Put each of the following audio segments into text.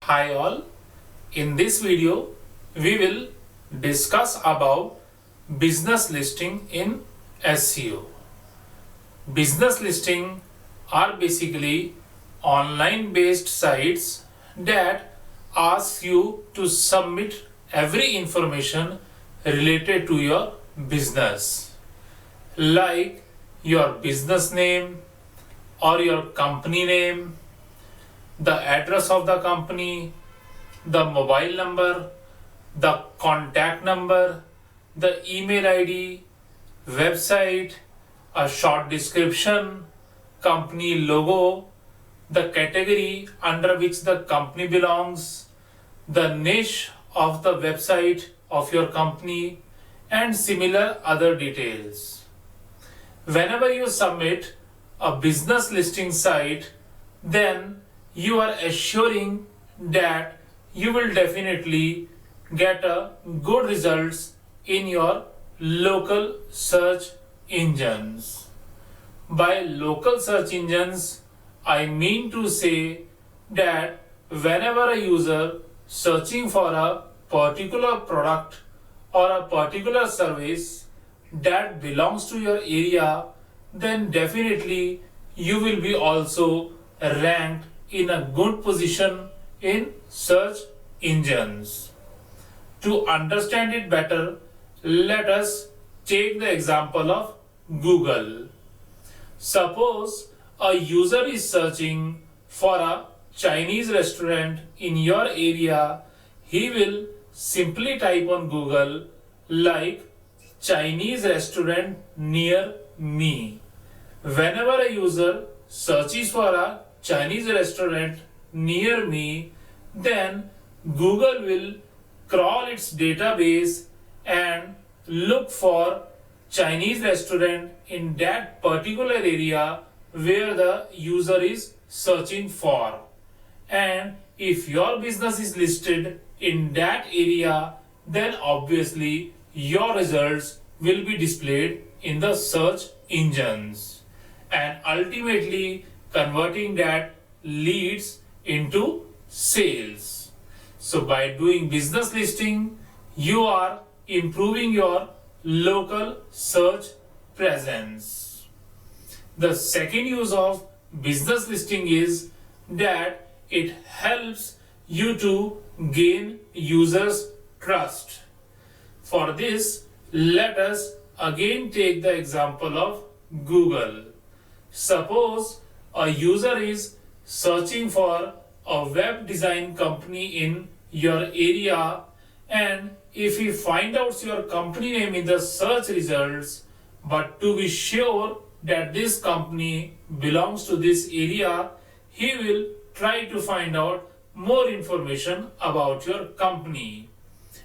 Hi all, in this video we will discuss about business listing in SEO. Business listing are basically online based sites that ask you to submit every information related to your business, like your business name or your company name, the address of the company, the mobile number, the contact number, the email ID, website, a short description, company logo, the category under which the company belongs, the niche of the website of your company, and similar other details. Whenever you submit a business listing site, then you are assuring that you will definitely get a good results in your local search engines. By local search engines, I mean to say that whenever a user searching for a particular product or a particular service that belongs to your area, then definitely you will be also ranked in a good position in search engines. To understand it better, let us take the example of Google. Suppose a user is searching for a Chinese restaurant in your area. He will simply type on Google like Chinese restaurant near me. Whenever a user searches for a Chinese restaurant near me, then Google will crawl its database and look for Chinese restaurant in that particular area where the user is searching for. And if your business is listed in that area, then obviously your results will be displayed in the search engines, and ultimately converting that leads into sales. So by doing business listing, you are improving your local search presence. The second use of business listing is that it helps you to gain users' trust. For this, let us again take the example of Google. Suppose a user is searching for a web design company in your area, and if he finds out your company name in the search results, but to be sure that this company belongs to this area, he will try to find out more information about your company.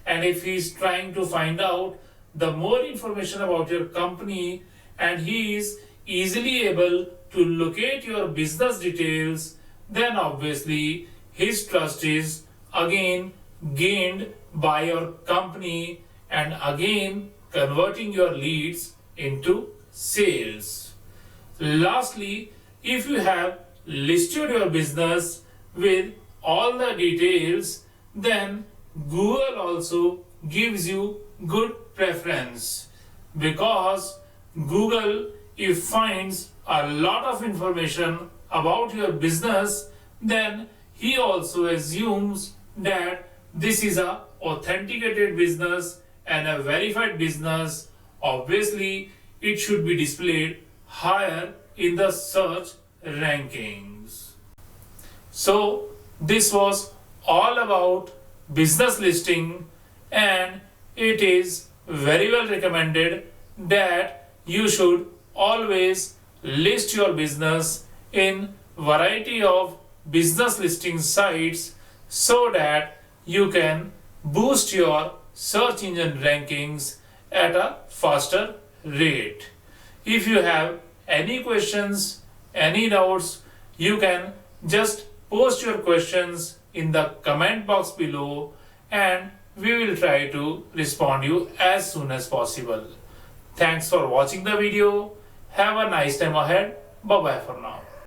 And if he is trying to find out the more information about your company and he is easily able to locate your business details, then obviously his trust is again gained by your company and again converting your leads into sales. Lastly, if you have listed your business with all the details, then Google also gives you good preference, because Google, if finds a lot of information about your business, then he also assumes that this is a authenticated business and a verified business. Obviously, it should be displayed higher in the search rankings. So this was all about business listing, and it is very well recommended that you should always list your business in variety of business listing sites so that you can boost your search engine rankings at a faster rate. If you have any questions, any doubts, you can just post your questions in the comment box below, and we will try to respond you as soon as possible. Thanks for watching the video. Have a nice time ahead. Bye bye for now.